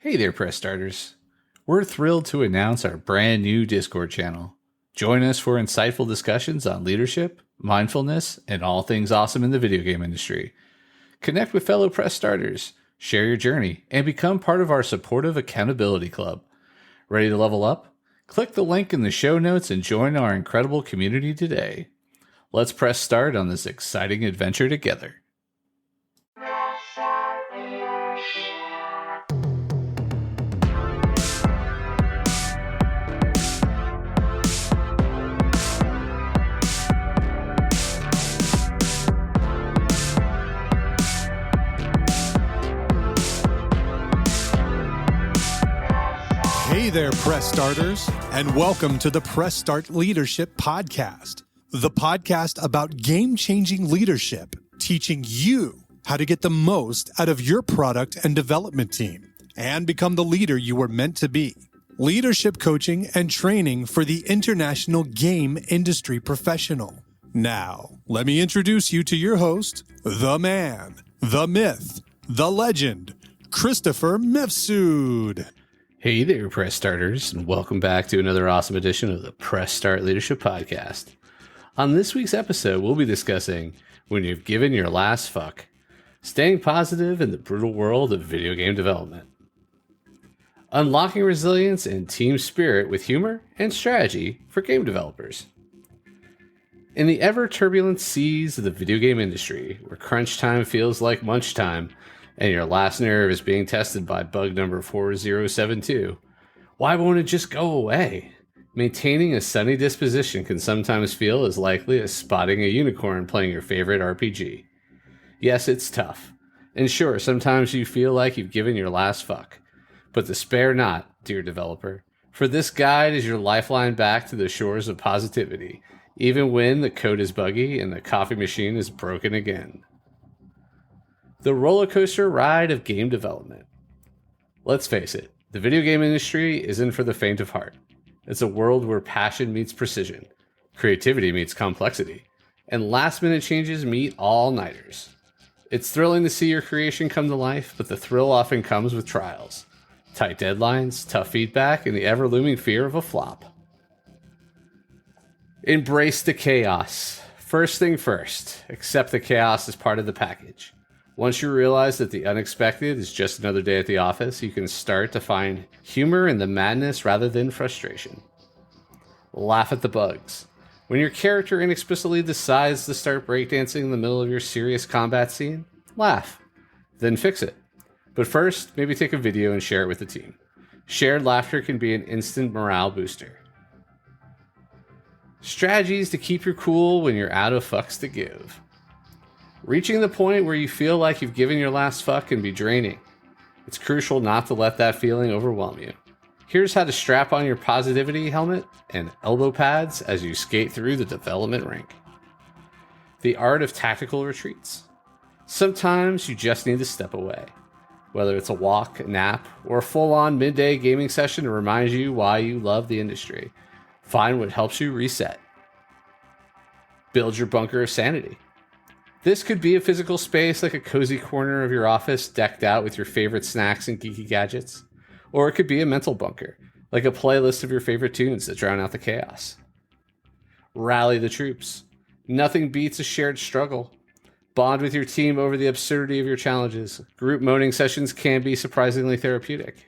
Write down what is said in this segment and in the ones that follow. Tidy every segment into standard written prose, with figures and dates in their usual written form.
Hey there, press starters. We're thrilled to announce our brand new Discord channel. Join us for insightful discussions on leadership, mindfulness, and all things awesome in the video game industry. Connect with fellow press starters, share your journey, and become part of our supportive accountability club. Ready to level up? Click the link in the show notes and join our incredible community today. Let's press start on this exciting adventure together. Hey there, press starters, and welcome to the Press Start Leadership Podcast, the podcast about game-changing leadership, teaching you how to get the most out of your product and development team and become the leader you were meant to be. Leadership coaching and training for the international game industry professional. Now, let me introduce you to your host, the man, the myth, the legend, Christopher Mifsud. Hey there, press starters, and welcome back to another awesome edition of the Press Start Leadership Podcast. On this week's episode, we'll be discussing when you've given your last fuck, staying positive in the brutal world of video game development, unlocking resilience and team spirit with humor and strategy for game developers. In the ever-turbulent seas of the video game industry, where crunch time feels like munch time, and your last nerve is being tested by bug number 4072, why won't it just go away? Maintaining a sunny disposition can sometimes feel as likely as spotting a unicorn playing your favorite RPG. Yes, it's tough. And sure, sometimes you feel like you've given your last fuck. But despair not, dear developer, for this guide is your lifeline back to the shores of positivity, even when the code is buggy and the coffee machine is broken again. The rollercoaster ride of game development. Let's face it, the video game industry isn't for the faint of heart. It's a world where passion meets precision, creativity meets complexity, and last-minute changes meet all-nighters. It's thrilling to see your creation come to life, but the thrill often comes with trials. Tight deadlines, tough feedback, and the ever-looming fear of a flop. Embrace the chaos. First thing first, accept the chaos as part of the package. Once you realize that the unexpected is just another day at the office, you can start to find humor in the madness rather than frustration. Laugh at the bugs. When your character inexplicably decides to start breakdancing in the middle of your serious combat scene, laugh. Then fix it. But first, maybe take a video and share it with the team. Shared laughter can be an instant morale booster. Strategies to keep your cool when you're out of fucks to give. Reaching the point where you feel like you've given your last fuck can be draining. It's crucial not to let that feeling overwhelm you. Here's how to strap on your positivity helmet and elbow pads as you skate through the development rink. The art of tactical retreats. Sometimes you just need to step away. Whether it's a walk, a nap, or a full-on midday gaming session to remind you why you love the industry. Find what helps you reset. Build your bunker of sanity. This could be a physical space like a cozy corner of your office decked out with your favorite snacks and geeky gadgets. Or it could be a mental bunker, like a playlist of your favorite tunes that drown out the chaos. Rally the troops. Nothing beats a shared struggle. Bond with your team over the absurdity of your challenges. Group moaning sessions can be surprisingly therapeutic.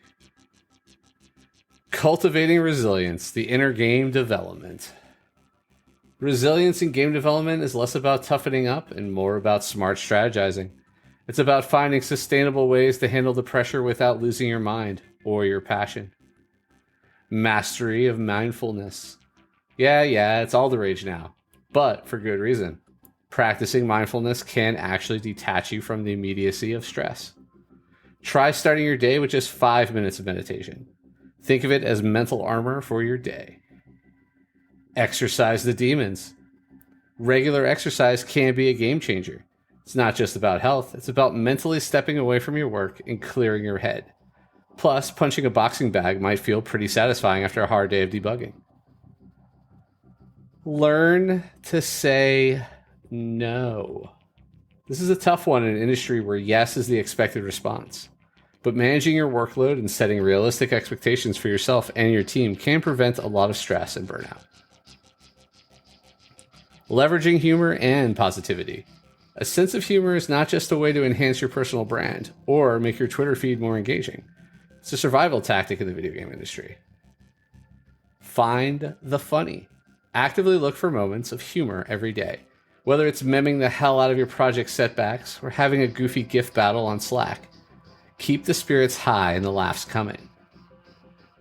Cultivating resilience, the inner game development. Resilience in game development is less about toughening up and more about smart strategizing. It's about finding sustainable ways to handle the pressure without losing your mind or your passion. Mastery of mindfulness. Yeah, it's all the rage now, but for good reason. Practicing mindfulness can actually detach you from the immediacy of stress. Try starting your day with just 5 minutes of meditation. Think of it as mental armor for your day. Exercise the demons. Regular exercise can be a game changer. It's not just about health, it's about mentally stepping away from your work and clearing your head. Plus, punching a boxing bag might feel pretty satisfying after a hard day of debugging. Learn to say no. This is a tough one in an industry where yes is the expected response. But managing your workload and setting realistic expectations for yourself and your team can prevent a lot of stress and burnout. Leveraging humor and positivity. A sense of humor is not just a way to enhance your personal brand or make your Twitter feed more engaging. It's a survival tactic in the video game industry. Find the funny. Actively look for moments of humor every day. Whether it's memming the hell out of your project setbacks or having a goofy GIF battle on Slack, keep the spirits high and the laughs coming.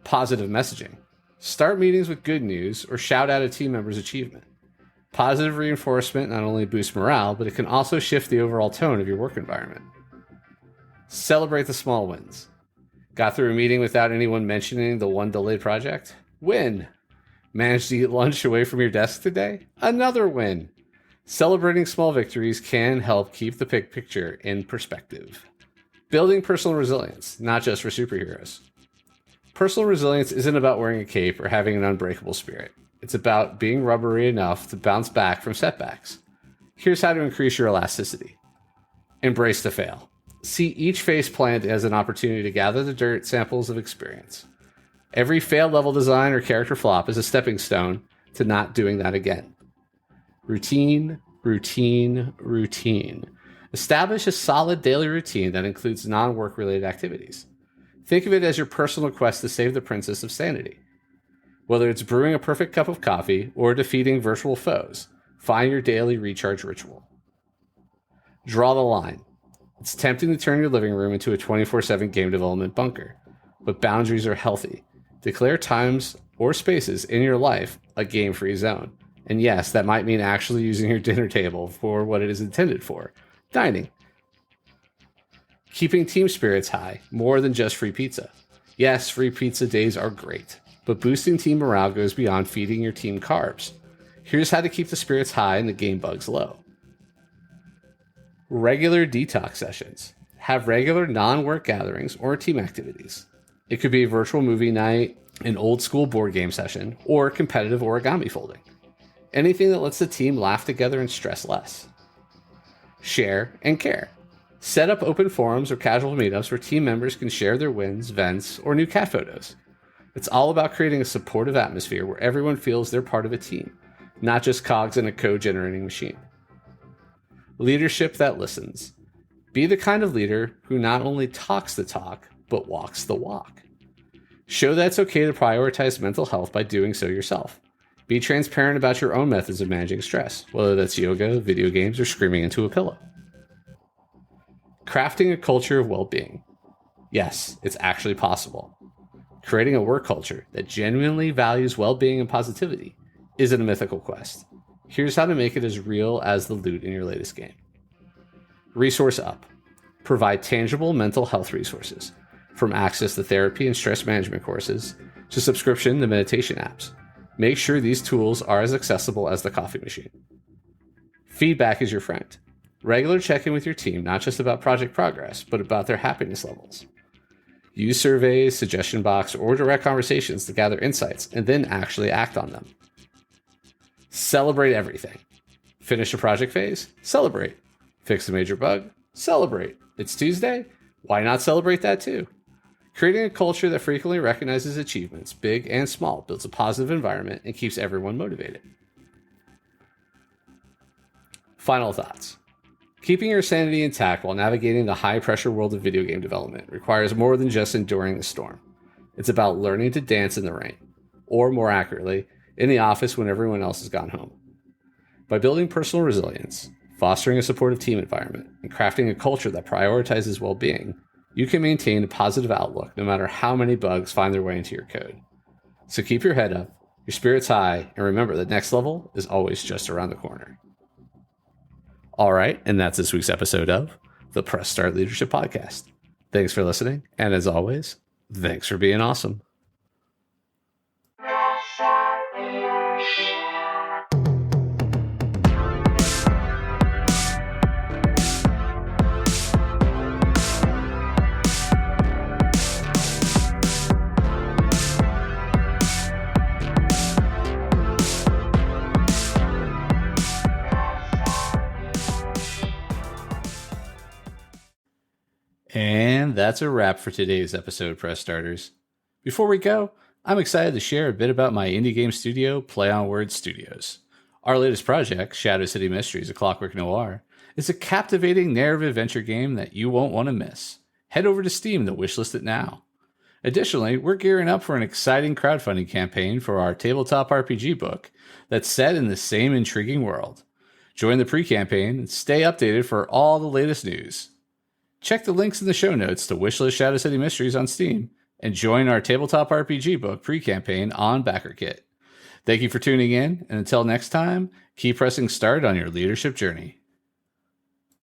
Positive messaging. Start meetings with good news or shout out a team member's achievement. Positive reinforcement not only boosts morale, but it can also shift the overall tone of your work environment. Celebrate the small wins. Got through a meeting without anyone mentioning the one delayed project? Win. Managed to eat lunch away from your desk today? Another win. Celebrating small victories can help keep the big picture in perspective. Building personal resilience, not just for superheroes. Personal resilience isn't about wearing a cape or having an unbreakable spirit. It's about being rubbery enough to bounce back from setbacks. Here's how to increase your elasticity. Embrace the fail. See each face plant as an opportunity to gather the dirt samples of experience. Every failed level design or character flop is a stepping stone to not doing that again. Routine, routine, routine. Establish a solid daily routine that includes non-work related activities. Think of it as your personal quest to save the princess of sanity. Whether it's brewing a perfect cup of coffee or defeating virtual foes, find your daily recharge ritual. Draw the line. It's tempting to turn your living room into a 24/7 game development bunker, but boundaries are healthy. Declare times or spaces in your life a game-free zone. And yes, that might mean actually using your dinner table for what it is intended for, dining. Keeping team spirits high, more than just free pizza. Yes, free pizza days are great, but boosting team morale goes beyond feeding your team carbs. Here's how to keep the spirits high and the game bugs low. Regular detox sessions. Have regular non-work gatherings or team activities. It could be a virtual movie night, an old school board game session, or competitive origami folding. Anything that lets the team laugh together and stress less. Share and care. Set up open forums or casual meetups where team members can share their wins, vents, or new cat photos. It's all about creating a supportive atmosphere where everyone feels they're part of a team, not just cogs in a code-generating machine. Leadership that listens. Be the kind of leader who not only talks the talk, but walks the walk. Show that it's okay to prioritize mental health by doing so yourself. Be transparent about your own methods of managing stress, whether that's yoga, video games, or screaming into a pillow. Crafting a culture of well-being. Yes, it's actually possible. Creating a work culture that genuinely values well-being and positivity isn't a mythical quest. Here's how to make it as real as the loot in your latest game. Resource up. Provide tangible mental health resources, from access to therapy and stress management courses to subscription to meditation apps. Make sure these tools are as accessible as the coffee machine. Feedback is your friend. Regular check-in with your team, not just about project progress, but about their happiness levels. Use surveys, suggestion box, or direct conversations to gather insights and then actually act on them. Celebrate everything. Finish a project phase? Celebrate. Fix a major bug? Celebrate. It's Tuesday? Why not celebrate that too? Creating a culture that frequently recognizes achievements, big and small, builds a positive environment and keeps everyone motivated. Final thoughts. Keeping your sanity intact while navigating the high-pressure world of video game development requires more than just enduring the storm. It's about learning to dance in the rain, or more accurately, in the office when everyone else has gone home. By building personal resilience, fostering a supportive team environment, and crafting a culture that prioritizes well-being, you can maintain a positive outlook no matter how many bugs find their way into your code. So keep your head up, your spirits high, and remember the next level is always just around the corner. All right, and that's this week's episode of the Press Start Leadership Podcast. Thanks for listening, and as always, thanks for being awesome. And that's a wrap for today's episode, Press Starters. Before we go, I'm excited to share a bit about my indie game studio, Play on Words Studios. Our latest project, Shadow City Mysteries: A Clockwork Noir, is a captivating narrative adventure game that you won't want to miss. Head over to Steam to wishlist it now. Additionally, we're gearing up for an exciting crowdfunding campaign for our tabletop RPG book that's set in the same intriguing world. Join the pre-campaign and stay updated for all the latest news. Check the links in the show notes to wishlist Shadow City Mysteries on Steam and join our tabletop RPG book pre-campaign on BackerKit. Thank you for tuning in, and until next time, keep pressing start on your leadership journey.